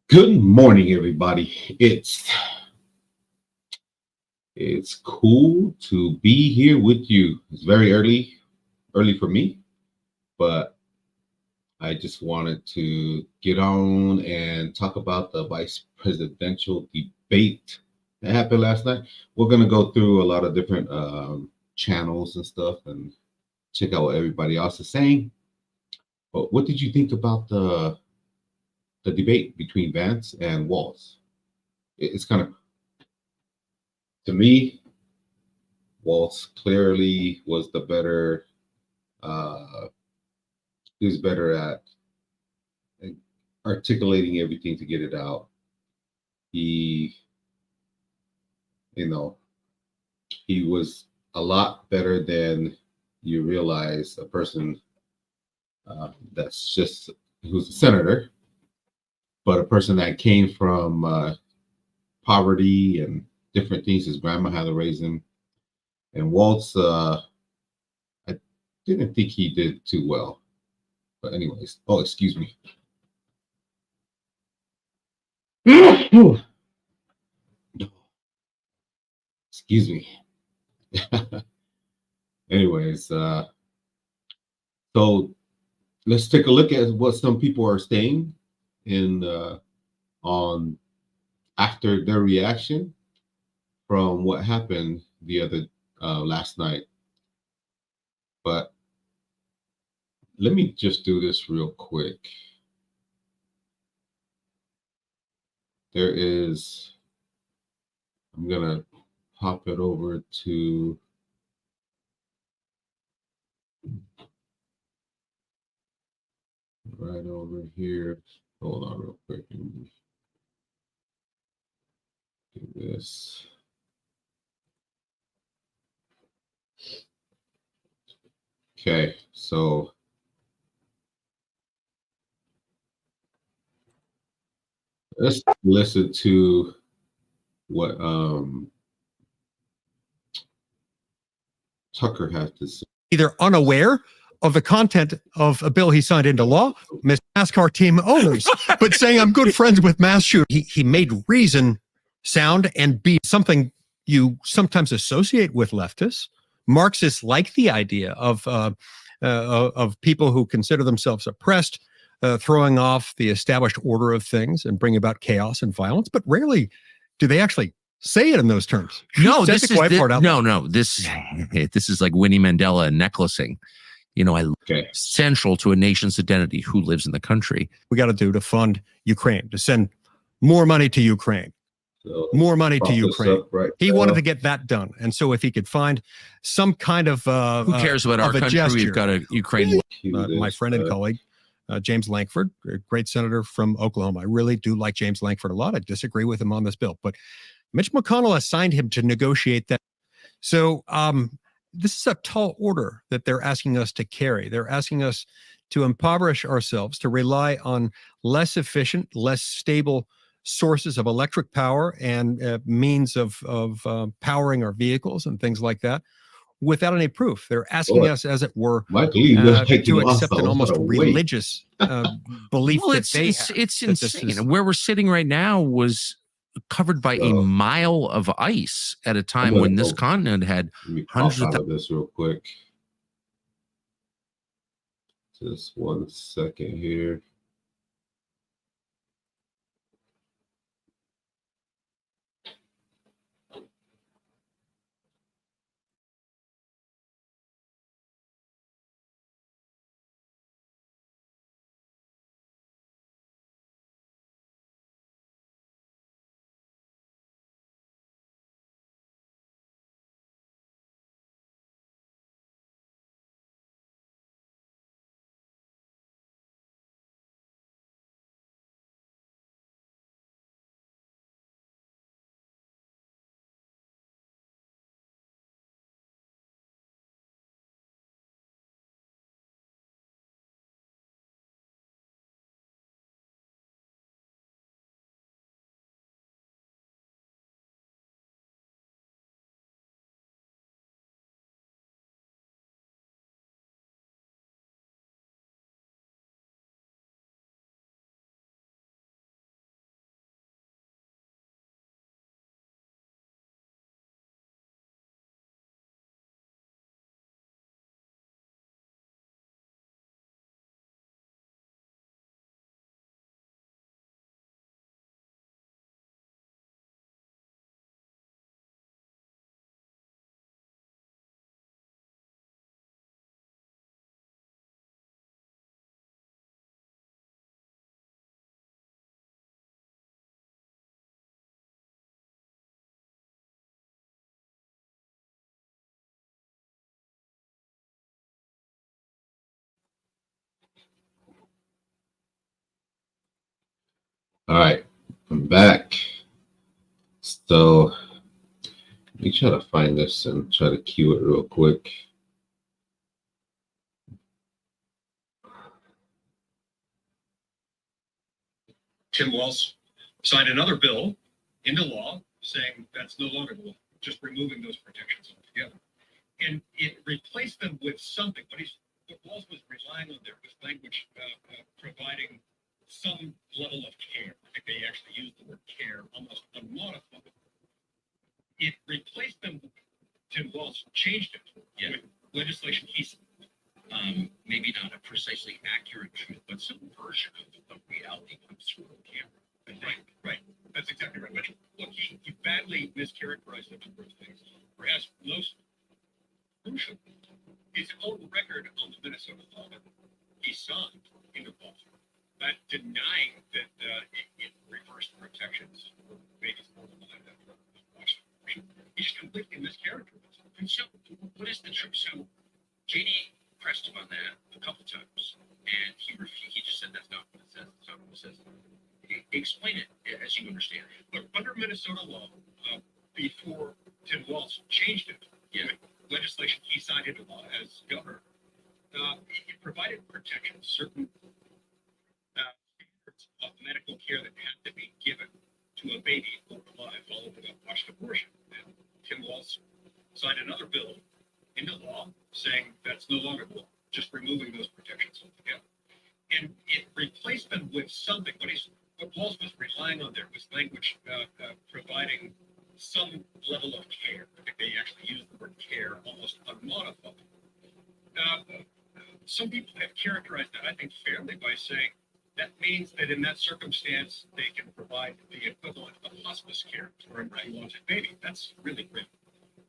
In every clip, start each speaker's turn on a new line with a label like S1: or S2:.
S1: Good morning, everybody. It's cool to be here with you. It's very early for me, but I just wanted to get on and talk about the vice presidential debate that happened last night. We're gonna go through a lot of different channels and stuff and check out what everybody else is saying. But what did you think about the debate between Vance and Walz? It's kind of, to me, Waltz clearly was the better. Uh, he was better at articulating everything to get it out. He, you know, he was a lot better than you realize. A person that's just who's a senator, but a person that came from poverty and different things. His grandma had to raise him, and Waltz. I didn't think he did too well. But anyways, oh, excuse me. Excuse me. Anyways, so let's take a look at what some people are saying in on after their reaction from what happened the other last night. But let me just do this real quick. I'm gonna pop it over to right over here. Hold on real quick. Let me do this. Okay, so let's listen to what Tucker has to say.
S2: Either unaware of the content of a bill he signed into law, NASCAR team owners, but saying I'm good friends with mass shooters. He made reason sound and be something you sometimes associate with leftists. Marxists like the idea of people who consider themselves oppressed, throwing off the established order of things and bring about chaos and violence, but rarely do they actually say it in those terms.
S3: No, this is this is like Winnie Mandela and necklacing. You know, central to a nation's identity. Who lives in the country?
S2: We got to do to fund Ukraine, to send more money to Ukraine. More money to Ukraine. He wanted to get that done, and so if he could find some kind of
S3: who cares about our country?
S2: Gesture,
S3: we've got a Ukraine.
S2: My friend and colleague, James Lankford, a great senator from Oklahoma. I really do like James Lankford a lot. I disagree with him on this bill, but Mitch McConnell assigned him to negotiate that. So this is a tall order that they're asking us to carry. They're asking us to impoverish ourselves, to rely on less efficient, less stable sources of electric power and means of powering our vehicles and things like that without any proof. They're asking us, as it were, to accept an almost religious belief.
S3: Well, it's insane. Where we're sitting right now was covered by a mile of ice at a time when this continent had hundreds of
S1: this real quick. Just 1 second here. All right, I'm back. So let me try to find this and try to cue it real quick.
S4: Tim Walz signed another bill into law saying that's no longer the law, just removing those protections altogether. And it replaced them with something. What Walz was relying on there was language providing some level of care. I think they actually used the word care almost unmodified. It replaced them. Tim Walz changed it with legislation he signed. Maybe not a precisely accurate truth, but some version of reality comes through the camera. Right. That's exactly right. But look, he badly mischaracterized a number of things. Perhaps most crucial, his own record on the Minnesota law that he signed into law, that denying that it reversed protections for babies born alive after Washington. He just completely mischaracterized it.
S5: And so, what is the truth? So, JD pressed him on that a couple times, and he just said that's not what it says. That's not what it says. Explain it as you understand it.
S4: Look, under Minnesota law, before Tim Walz changed it, legislation he signed into law as governor, it provided protection, certain standards of medical care that had to be given to a baby born alive following a botched abortion. And Tim Walz signed another bill into law saying that's no longer the law, just removing those protections altogether. And it replaced them with something. What Walz was relying on there was language providing some level of care. I think they actually used the word care almost unmodified. Some people have characterized that, I think, fairly by saying that means that in that circumstance, they can provide the equivalent of hospice care for a unwanted baby. That's really grim.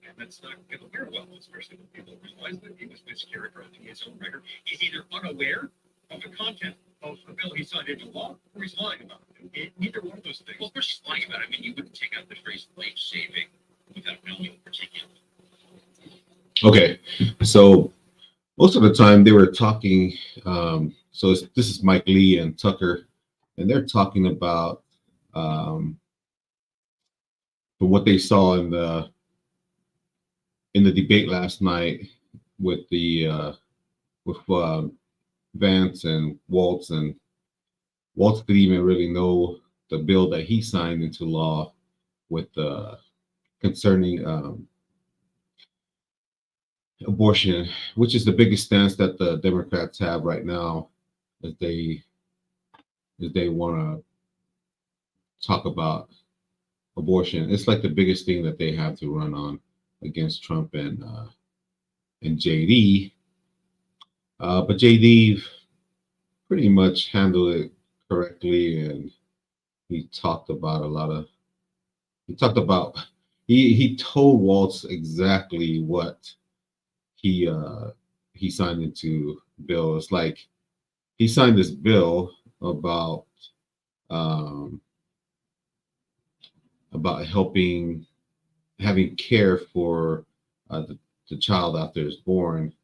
S4: And that's not going to wear well, especially when people realize that he was mischaracterizing his own record. He's either unaware of the content of the bill he signed into law, or he's lying about it. Neither one of those things.
S5: Well, of course, he's lying about it. I mean, you wouldn't take out the phrase life-saving without knowing in particular.
S1: Okay, so most of the time they were talking. This is Mike Lee and Tucker, and they're talking about from what they saw in the debate last night with Vance and Walz, and Walz didn't even really know the bill that he signed into law with concerning abortion, which is the biggest stance that the Democrats have right now, as they want to talk about abortion. It's like the biggest thing that they have to run on against Trump and JD. But JD pretty much handled it correctly, and he told Walz exactly what he signed into bill. It's like he signed this bill about having care for the child after it's born,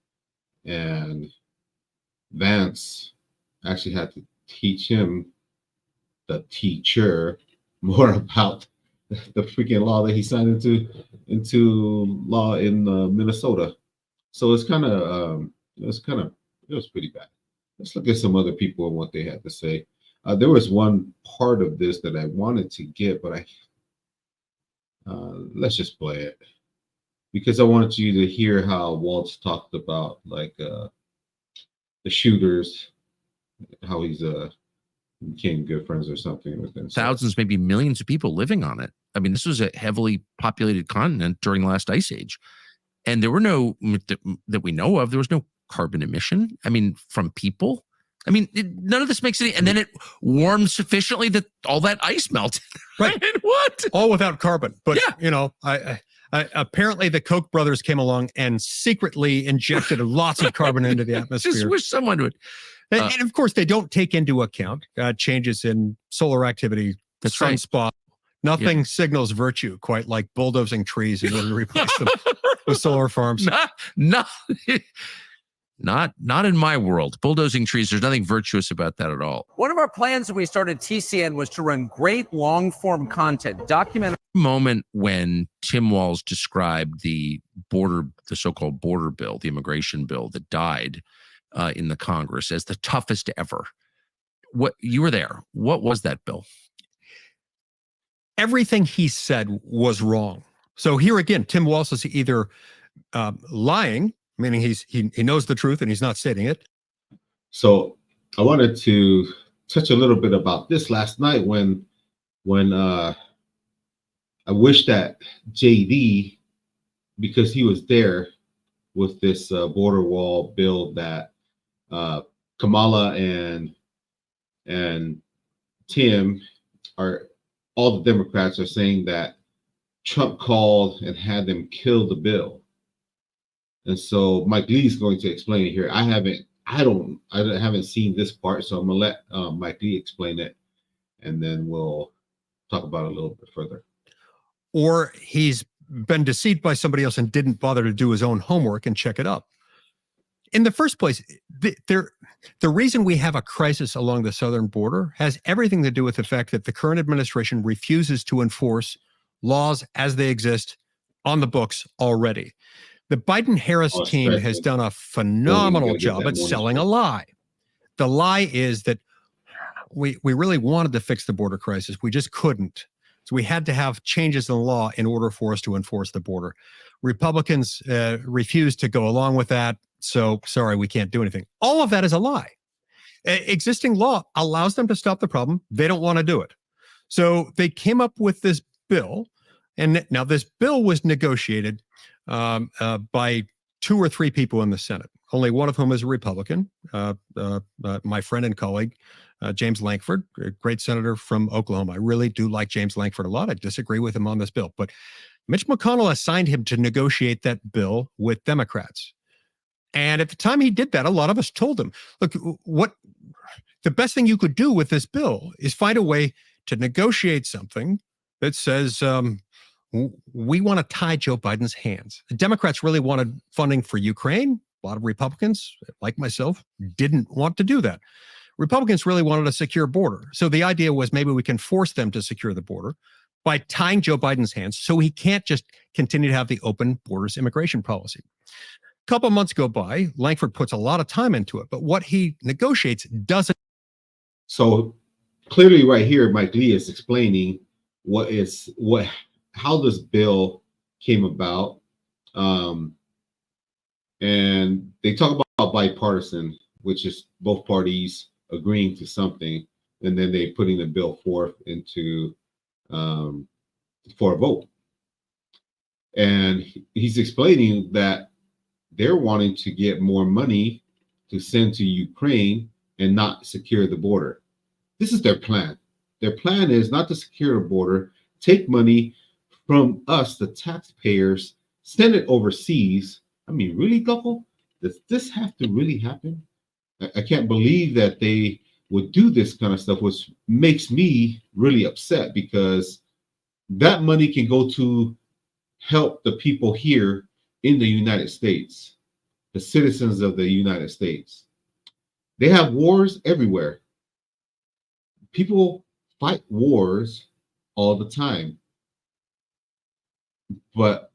S1: and Vance actually had to teach him, the teacher, more about the freaking law that he signed into law in Minnesota. So it was pretty bad. Let's look at some other people and what they had to say. There was one part of this that I wanted to get, but let's just play it, because I wanted you to hear how Walz talked about the shooters, how he's became good friends or something with them.
S3: Thousands, maybe millions of people living on it. I mean, this was a heavily populated continent during the last ice age, and there were no that we know of. There was no carbon emission. I mean, from people. I mean, none of this makes any. And then it warmed sufficiently that all that ice melted.
S2: Right?
S3: I mean, what?
S2: All without carbon. But
S3: yeah.
S2: I apparently the Koch brothers came along and secretly injected lots of carbon into the atmosphere.
S3: Just wish someone would.
S2: And of course, they don't take into account changes in solar activity, sunspot. Nothing signals virtue quite like bulldozing trees in order to replace them with solar farms.
S3: Not in my world. Bulldozing trees, there's nothing virtuous about that at all.
S6: One of our plans when we started TCN was to run great long-form content, documentary.
S3: Moment when Tim Walz described the so-called border bill, the immigration bill that died in the Congress as the toughest ever. What, you were there. What was that bill?
S2: Everything he said was wrong. So here again, Tim Walz is either lying, meaning he knows the truth and he's not stating it.
S1: So I wanted to touch a little bit about this last night when I wish that JD, because he was there with this border wall bill that Kamala and Tim all the Democrats are saying that Trump called and had them kill the bill. And so Mike Lee is going to explain it here. I haven't seen this part, so I'm gonna let Mike Lee explain it, and then we'll talk about it a little bit further.
S2: Or he's been deceived by somebody else and didn't bother to do his own homework and check it up. In the first place, the reason we have a crisis along the southern border has everything to do with the fact that the current administration refuses to enforce laws as they exist on the books already. The Biden-Harris team has done a phenomenal job at selling a lie. The lie is that we really wanted to fix the border crisis. We just couldn't. So we had to have changes in the law in order for us to enforce the border. Republicans refused to go along with that. So sorry, we can't do anything. All of that is a lie. Existing law allows them to stop the problem. They don't want to do it. So they came up with this bill. And now this bill was negotiated by 2 or 3 people in the Senate, only one of whom is a Republican, my friend and colleague, James Lankford, a great senator from Oklahoma. I really do like James Lankford a lot. I disagree with him on this bill, but Mitch McConnell assigned him to negotiate that bill with Democrats. And at the time he did that, a lot of us told him, look, what the best thing you could do with this bill is find a way to negotiate something that says, we want to tie Joe Biden's hands. The Democrats really wanted funding for Ukraine. A lot of Republicans, like myself, didn't want to do that. Republicans really wanted a secure border. So the idea was maybe we can force them to secure the border by tying Joe Biden's hands so he can't just continue to have the open borders immigration policy. A couple of months go by, Lankford puts a lot of time into it, but what he negotiates doesn't.
S1: So clearly right here, Mike Lee is explaining how this bill came about. And they talk about bipartisan, which is both parties agreeing to something, and then they putting the bill forth into for a vote. And he's explaining that they're wanting to get more money to send to Ukraine and not secure the border. This is their plan. Their plan is not to secure a border, take money from us, the taxpayers, send it overseas. I mean, really, couple? Does this have to really happen? I can't believe that they would do this kind of stuff, which makes me really upset, because that money can go to help the people here in the United States, the citizens of the United States. They have wars everywhere. People fight wars all the time. But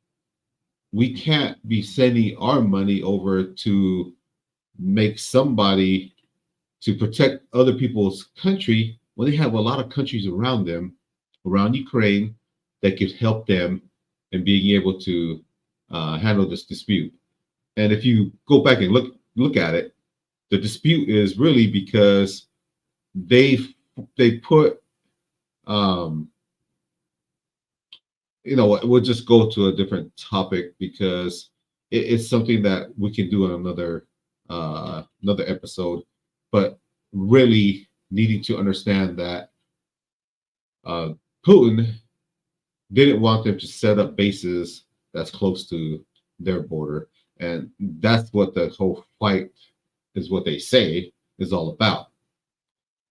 S1: we can't be sending our money over to make somebody to protect other people's country when they have a lot of countries around them, around Ukraine, that could help them in being able to handle this dispute. And if you go back and look at it, the dispute is really because they put we'll just go to a different topic because it's something that we can do in another episode. But really needing to understand that Putin didn't want them to set up bases that's close to their border, and that's what the whole fight is, what they say is all about.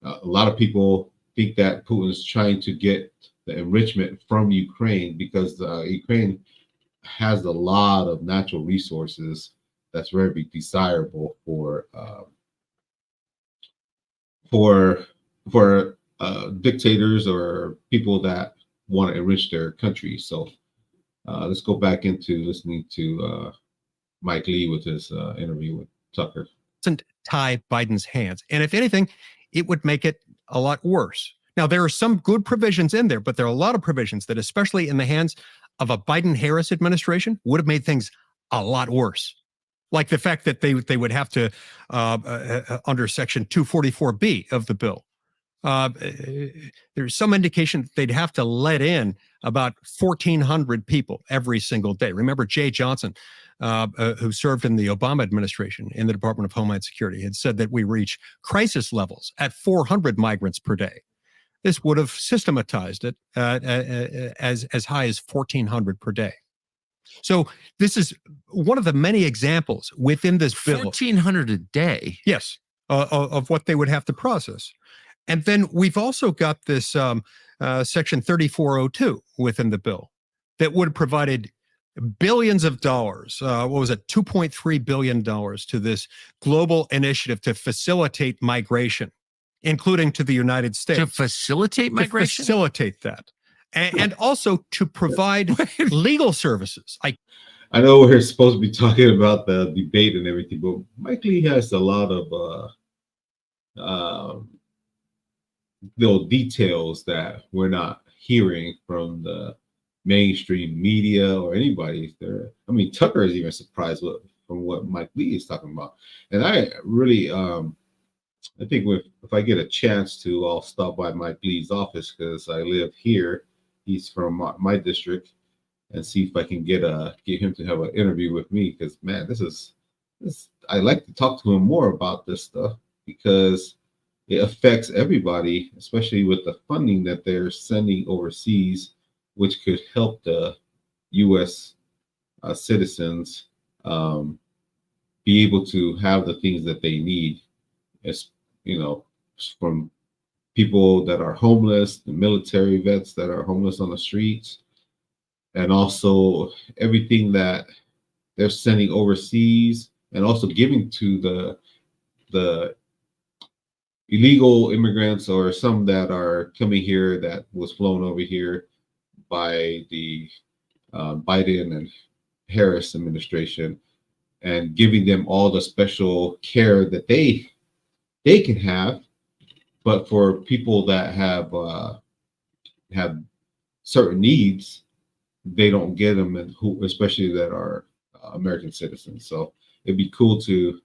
S1: A lot of people think that Putin's trying to get the enrichment from Ukraine because Ukraine has a lot of natural resources that's very desirable for dictators or people that want to enrich their country. So let's go back into listening to Mike Lee with his interview with Tucker.
S2: Doesn't tie Biden's hands. And if anything, it would make it a lot worse. Now, there are some good provisions in there, but there are a lot of provisions that, especially in the hands of a Biden-Harris administration, would have made things a lot worse. Like the fact that they would have to, under Section 244B of the bill, there's some indication that they'd have to let in about 1,400 people every single day. Remember, Jay Johnson, who served in the Obama administration in the Department of Homeland Security, had said that we reach crisis levels at 400 migrants per day. This would have systematized it as high as 1,400 per day. So this is one of the many examples within this bill.
S3: 1,400 a day.
S2: Yes, of what they would have to process. And then we've also got this Section 3402 within the bill that would have provided billions of dollars. What was it? $2.3 billion to this global initiative to facilitate migration, including to the United States.
S3: To facilitate migration?
S2: To facilitate that. And also to provide legal services.
S1: I know we're supposed to be talking about the debate and everything, but Mike Lee has a lot of little details that we're not hearing from the mainstream media or anybody there. I mean, Tucker is even surprised from what Mike Lee is talking about. And I really, I think if I get a chance to, I'll stop by Mike Lee's office because I live here. He's from my district, and see if I can get him to have an interview with me. Because man, this I like to talk to him more about this stuff because it affects everybody, especially with the funding that they're sending overseas, which could help the U.S. Citizens be able to have the things that they need, as you know, from people that are homeless, the military vets that are homeless on the streets, and also everything that they're sending overseas, and also giving to the illegal immigrants or some that are coming here that was flown over here by the Biden and Harris administration, and giving them all the special care that they can have. But for people that have certain needs, they don't get them, and especially that are American citizens. So it'd be cool to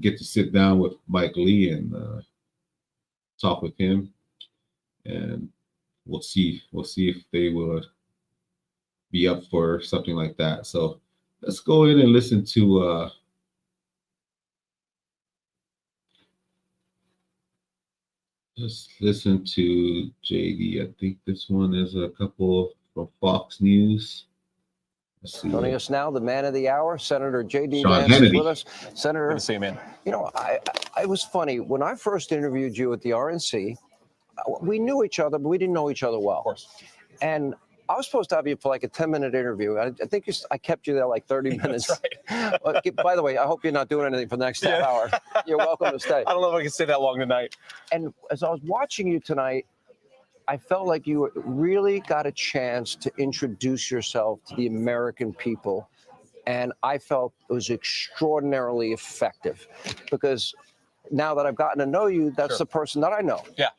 S1: get to sit down with Mike Lee and talk with him, and we'll see if they will be up for something like that. So let's go in and listen to just listen to JD. I think this one is a couple from Fox News. Let's see.
S7: Joining us now, the man of the hour, Senator J.D.
S1: Sean
S7: Vance is
S1: Hannity.
S7: with us. Senator,
S8: Good to see you, man.
S7: you know, I was funny. When I first interviewed you at the RNC, we knew each other, but we didn't know each other well.
S8: Of course.
S7: And I was supposed to have you for like a 10-minute interview. I think I kept you there like 30 minutes.
S8: That's right.
S7: By the way, I hope you're not doing anything for the next half hour. You're welcome to stay.
S8: I don't know if I can stay that long tonight.
S7: And as I was watching you tonight, I felt like you really got a chance to introduce yourself to the American people. And I felt it was extraordinarily effective because now that I've gotten to know you, that's
S8: Sure.
S7: the person that I know.
S8: Yeah.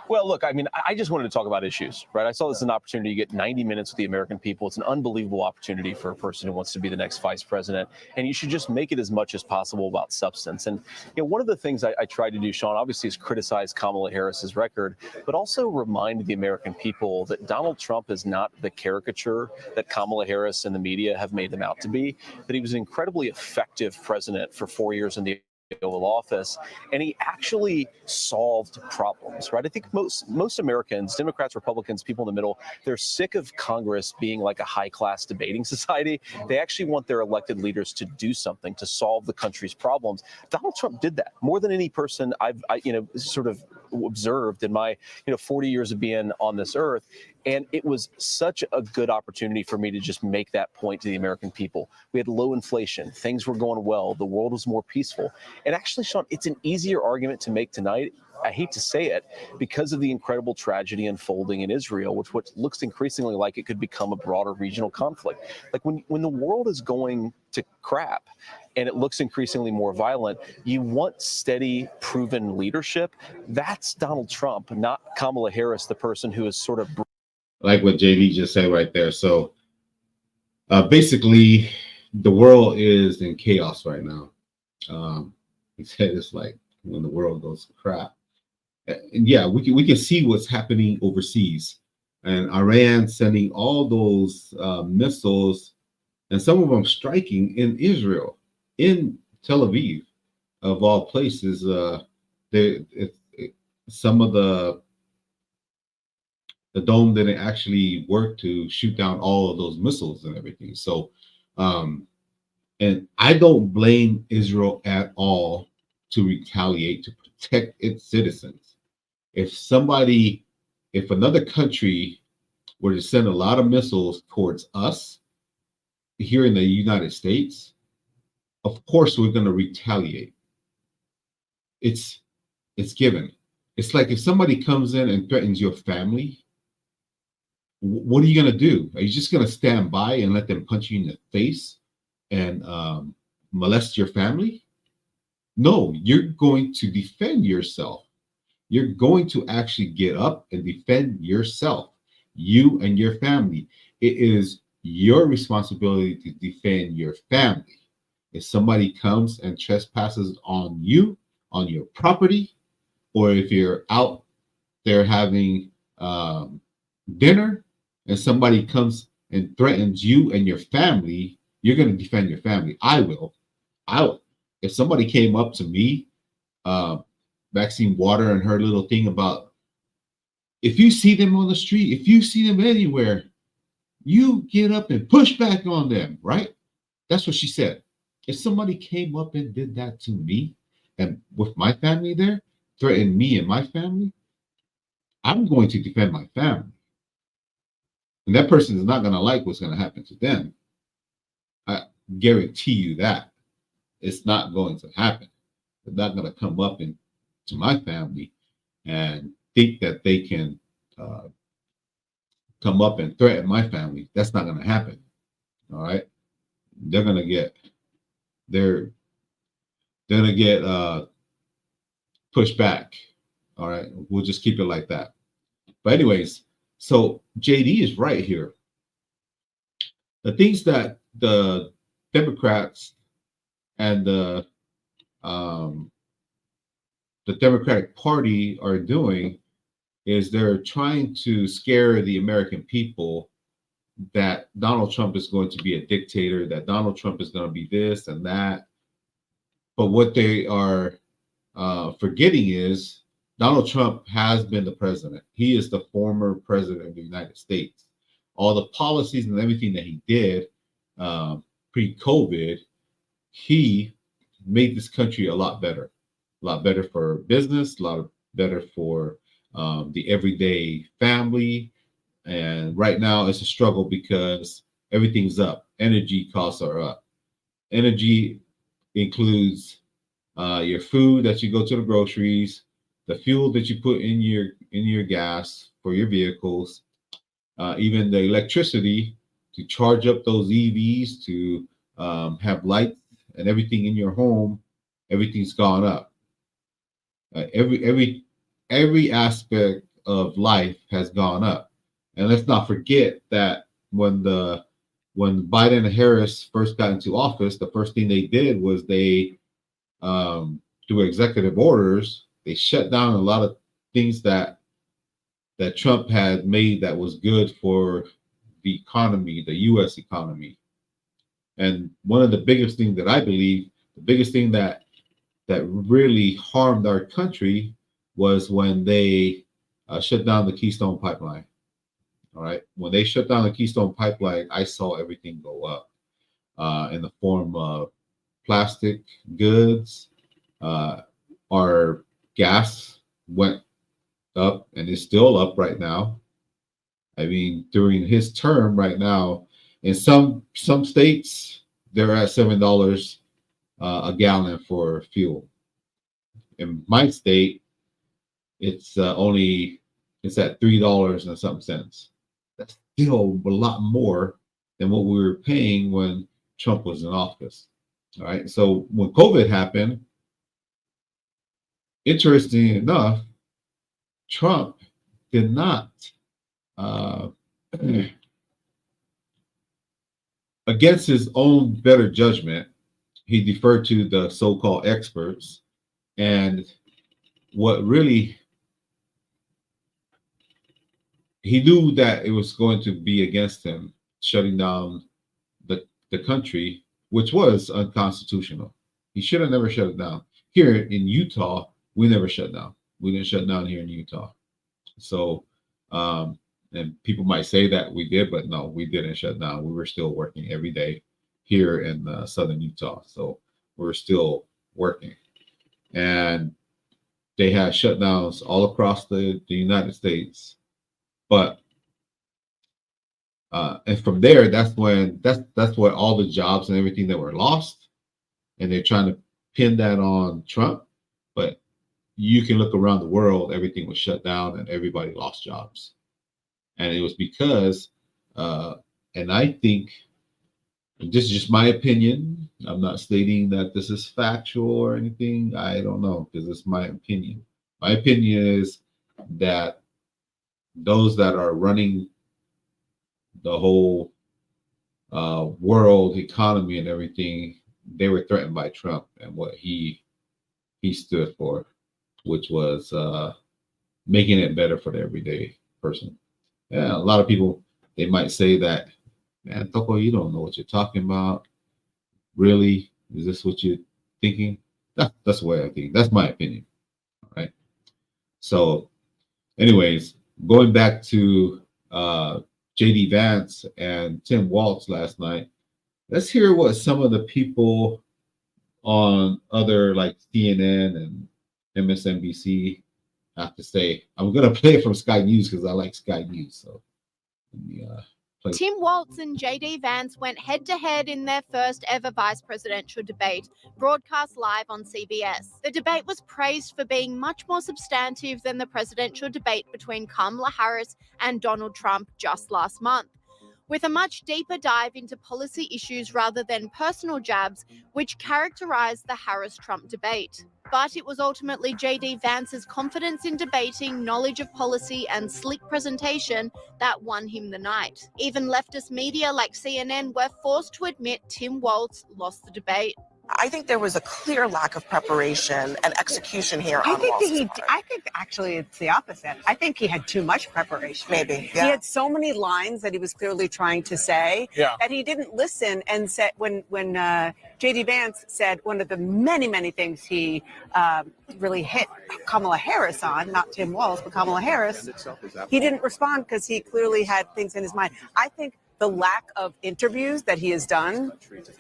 S8: Well, look, I mean, I just wanted to talk about issues, right? I saw this as an opportunity to get 90 minutes with the American people. It's an unbelievable opportunity for a person who wants to be the next vice president. And you should just make it as much as possible about substance. And, you know, one of the things I tried to do, Sean, obviously is criticize Kamala Harris's record, but also remind the American people that Donald Trump is not the caricature that Kamala Harris and the media have made them out to be, that he was an incredibly effective president for 4 years in the Oval Office, and he actually solved problems, right? I think most Americans, Democrats, Republicans, people in the middle, they're sick of Congress being like a high-class debating society. They actually want their elected leaders to do something to solve the country's problems. Donald Trump did that more than any person I've sort of observed in my 40 years of being on this earth. And it was such a good opportunity for me to just make that point to the American people. We had low inflation. Things were going well. The world was more peaceful. And actually, Sean, it's an easier argument to make tonight. I hate to say it, because of the incredible tragedy unfolding in Israel, which looks increasingly like it could become a broader regional conflict. Like when the world is going to crap and it looks increasingly more violent, you want steady, proven leadership. That's Donald Trump, not Kamala Harris, the person who is sort of
S1: like what JD just said right there. So basically, the world is in chaos right now. He said it's like when the world goes to crap. And yeah, we can see what's happening overseas, and Iran sending all those missiles, and some of them striking in Israel, in Tel Aviv, of all places. Some of the dome didn't actually work to shoot down all of those missiles and everything. So, and I don't blame Israel at all to retaliate, to protect its citizens. If another country were to send a lot of missiles towards us here in the United States, of course we're going to retaliate. It's given. It's like if somebody comes in and threatens your family, what are you going to do? Are you just going to stand by and let them punch you in the face and molest your family? No, you're going to defend yourself. You're going to actually get up and defend yourself, you and your family. It is your responsibility to defend your family. If somebody comes and trespasses on you, on your property, or if you're out there having dinner and somebody comes and threatens you and your family, you're going to defend your family. I will. If somebody came up to me, Maxine Water and her little thing about, if you see them on the street, if you see them anywhere, you get up and push back on them, right? That's what she said. If somebody came up and did that to me and with my family there, threatened me and my family, I'm going to defend my family. And that person is not going to like what's going to happen to them. I guarantee you that. It's not going to happen. They're not going to come up and to my family and think that they can come up and threaten my family. That's not going to happen. All right, they're going to get pushed back. All right, we'll just keep it like that. But anyways, so JD is right here. The things that the Democrats and the Democratic Party are doing is they're trying to scare the American people that Donald Trump is going to be a dictator, that Donald Trump is going to be this and that. But what they are forgetting is Donald Trump has been the president. He is the former president of the United States. All the policies and everything that he did pre-COVID, he made this country a lot better for business, a lot better for the everyday family. And right now it's a struggle because everything's up. Energy costs are up. Energy includes your food that you go to the groceries, the fuel that you put in your gas for your vehicles, even the electricity to charge up those EVs, to have lights and everything in your home. Everything's gone up. Every aspect of life has gone up. And let's not forget that when Biden and Harris first got into office, the first thing they did was they, through executive orders, they shut down a lot of things that Trump had made that was good for the economy, the U.S. economy. And one of the biggest things that I believe, the biggest thing that really harmed our country was when they shut down the Keystone Pipeline. All right. When they shut down the Keystone Pipeline, I saw everything go up in the form of plastic goods. Our gas went up, and it's still up right now. I mean, during his term right now, in some states, they're at $7 a gallon for fuel. In my state, it's at $3 and something cents. That's still a lot more than what we were paying when Trump was in office. All right. So when COVID happened, interesting enough, Trump did not, against his own better judgment, he deferred to the so-called experts. And what really, he knew that it was going to be against him shutting down the country, which was unconstitutional. He should have never shut it down. Here in Utah, we never shut down. We didn't shut down here in Utah. So, and people might say that we did, but no, we didn't shut down. We were still working every day here in southern Utah. So we're still working. And they had shutdowns all across the United States. But and from there, that's where all the jobs and everything that were lost, and they're trying to pin that on Trump. But you can look around the world, everything was shut down and everybody lost jobs. And it was because, and I think, this is just my opinion. I'm not stating that this is factual or anything. I don't know, because it's my opinion. My opinion is that those that are running the whole world economy and everything, they were threatened by Trump and what he stood for, which was making it better for the everyday person. Yeah, a lot of people, they might say that, man, Toko, you don't know what you're talking about. Really? Is this what you're thinking? That's the way I think. That's my opinion. All right. So, anyways, going back to JD Vance and Tim Walz last night, let's hear what some of the people on other like CNN and MSNBC have to say. I'm going to play it from Sky News because I like Sky News. So let me play.
S9: Tim Walz and JD Vance went head-to-head in their first ever vice presidential debate, broadcast live on CBS. The debate was praised for being much more substantive than the presidential debate between Kamala Harris and Donald Trump just last month, with a much deeper dive into policy issues rather than personal jabs, which characterized the Harris-Trump debate. But it was ultimately JD Vance's confidence in debating, knowledge of policy, and slick presentation that won him the night. Even leftist media like CNN were forced to admit Tim Walz lost the debate.
S10: I think there was a clear lack of preparation and execution here on Walz's part.
S11: I think actually it's the opposite. I think he had too much preparation.
S10: Maybe, yeah.
S11: He had so many lines that he was clearly trying to say that he didn't listen and said when JD Vance said one of the many things he really hit Kamala Harris on, not Tim Walz, but Kamala Harris, he didn't respond because he clearly had things in his mind. I think the lack of interviews that he has done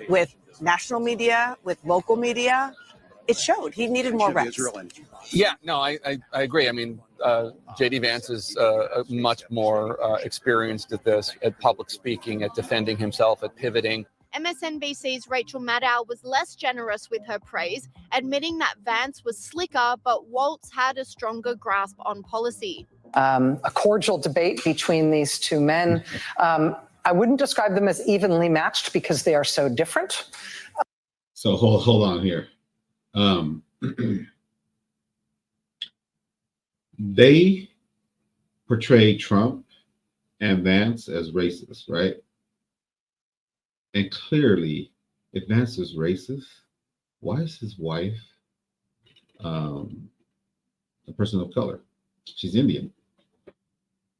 S11: with national media, with local media, it showed. He needed more reps.
S12: Yeah, no, I agree. I mean, JD Vance is much more experienced at this, at public speaking, at defending himself, at pivoting.
S9: MSNBC's Rachel Maddow was less generous with her praise, admitting that Vance was slicker, but Walz had a stronger grasp on policy.
S13: A cordial debate between these two men. I wouldn't describe them as evenly matched because they are so different.
S1: So hold on here. They portray Trump and Vance as racist, right? And clearly, if Vance is racist, why is his wife a person of color? She's Indian.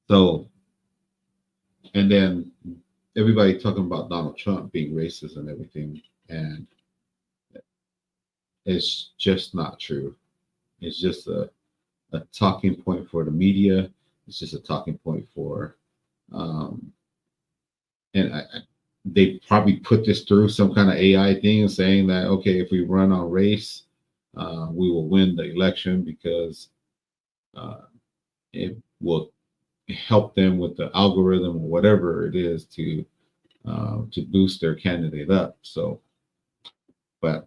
S1: So, and then everybody talking about Donald Trump being racist and everything, and it's just not true. It's just a talking point for the media. It's just a talking point for, they probably put this through some kind of AI thing saying that, okay, if we run on race, we will win the election because it will help them with the algorithm or whatever it is to boost their candidate up. So, but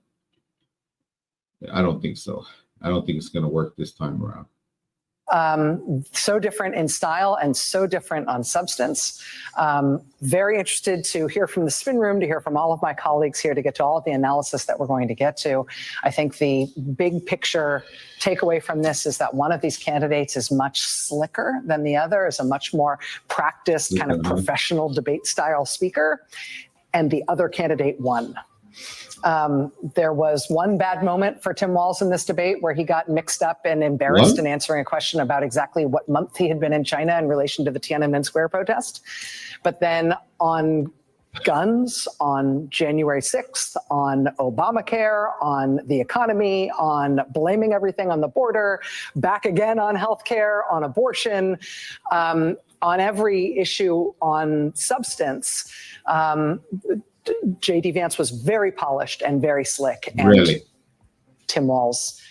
S1: I don't think so. I don't think it's going to work this time around.
S13: So different in style and so different on substance. Very interested to hear from the spin room, to hear from all of my colleagues here, to get to all of the analysis that we're going to get to. I think the big picture takeaway from this is that one of these candidates is much slicker than the other, is a much more practiced kind of professional debate style speaker, and the other candidate won. There was one bad moment for Tim Walz in this debate where he got mixed up and embarrassed in answering a question about exactly what month he had been in China in relation to the Tiananmen Square protest. But then on guns, on January 6th, on Obamacare, on the economy, on blaming everything on the border, back again on healthcare, on abortion, on every issue on substance, J.D. Vance was very polished and very slick, and Tim Walz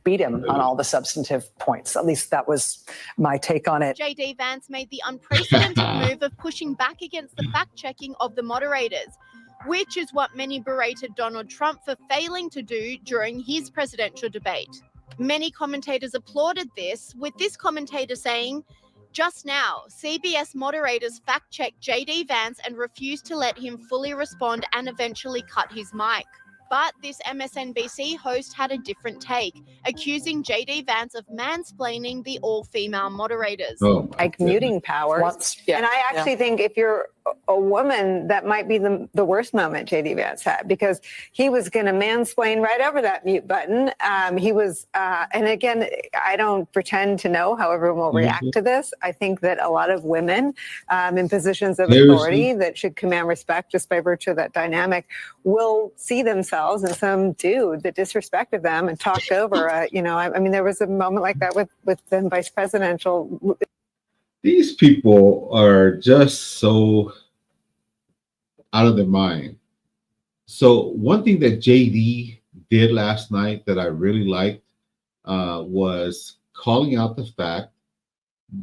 S13: beat him on all the substantive points. At least that was my take on it.
S9: J.D. Vance made the unprecedented move of pushing back against the fact-checking of the moderators, which is what many berated Donald Trump for failing to do during his presidential debate. Many commentators applauded this, with this commentator saying, "Just now, CBS moderators fact-checked J.D. Vance and refused to let him fully respond and eventually cut his mic." But this MSNBC host had a different take, accusing J.D. Vance of mansplaining the all-female moderators.
S11: Like muting powers. And I actually think if you're a woman, that might be the worst moment J.D. Vance had, because he was going to mansplain right over that mute button. He was, and again, I don't pretend to know how everyone will react to this. I think that a lot of women in positions of authority that should command respect just by virtue of that dynamic will see themselves in some dude that disrespected them and talked over. I mean, there was a moment like that with then vice presidential.
S1: These people are just so out of their mind. So one thing that JD did last night that I really liked was calling out the fact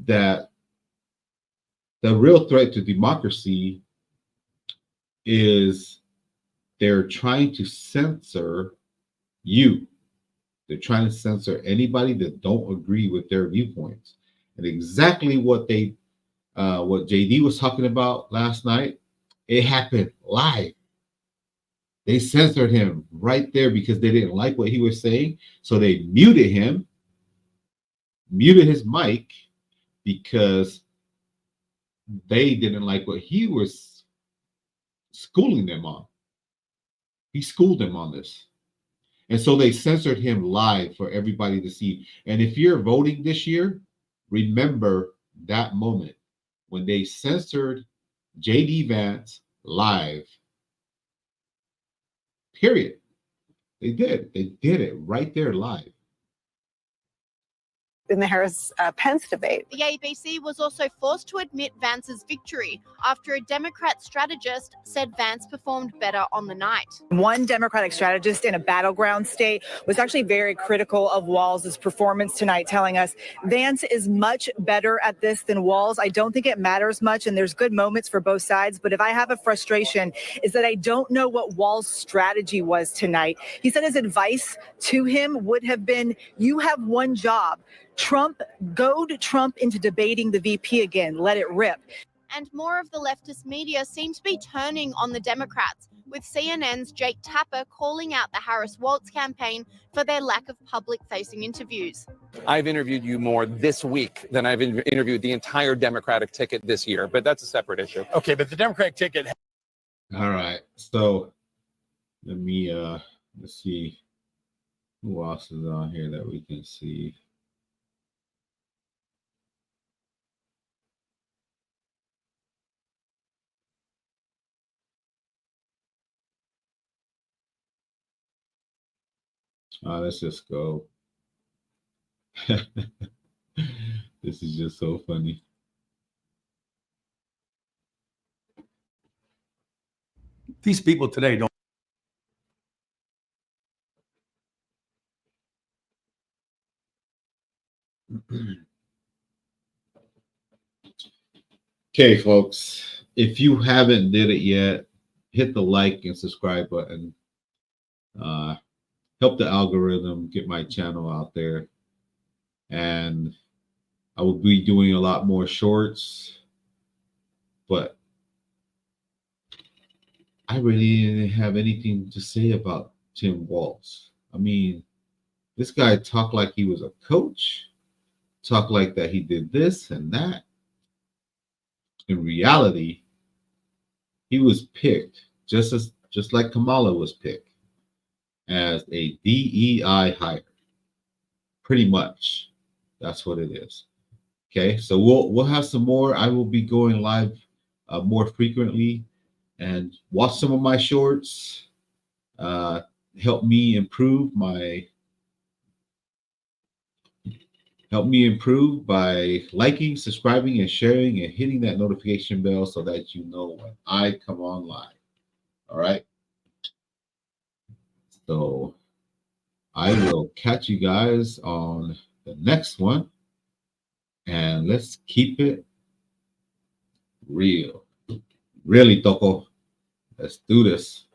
S1: that the real threat to democracy is they're trying to censor you. They're trying to censor anybody that don't agree with their viewpoints. And exactly what JD was talking about last night, it happened live. They censored him right there because they didn't like what he was saying. So they muted him, muted his mic, because they didn't like what he was schooling them on. He schooled them on this. And so they censored him live for everybody to see. And if you're voting this year, remember that moment when they censored J.D. Vance live. Period. They did. They did it right there live.
S11: In the Harris-Pence debate.
S9: The ABC was also forced to admit Vance's victory after a Democrat strategist said Vance performed better on the night.
S14: One Democratic strategist in a battleground state was actually very critical of Walz's performance tonight, telling us Vance is much better at this than Walz. I don't think it matters much, and there's good moments for both sides. But if I have a frustration, is that I don't know what Walz's strategy was tonight. He said his advice to him would have been, you have one job. Goad Trump into debating the VP again. Let it rip.
S9: And more of the leftist media seem to be turning on the Democrats, with CNN's Jake Tapper calling out the Harris-Walz campaign for their lack of public-facing interviews.
S12: I've interviewed you more this week than I've interviewed the entire Democratic ticket this year, but that's a separate issue.
S15: Okay, but the Democratic ticket.
S1: All right. So let me let's see who else is on here that we can see. Let's just go. This is just so funny.
S15: These people today don't.
S1: Okay, folks, if you haven't did it yet, hit the like and subscribe button. Help the algorithm get my channel out there. And I will be doing a lot more shorts, but I really didn't have anything to say about Tim Walz. I mean, this guy talked like he was a coach, talked like that he did this and that. In reality, he was picked just like Kamala was picked as a DEI hire. Pretty much, that's what it is. Okay, so we'll have some more. I will be going live more frequently, and watch some of my shorts. Help me improve by liking, subscribing, and sharing, and hitting that notification bell so that you know when I come on live. All right. So I will catch you guys on the next one, and let's keep it real. Really, Toko. Let's do this.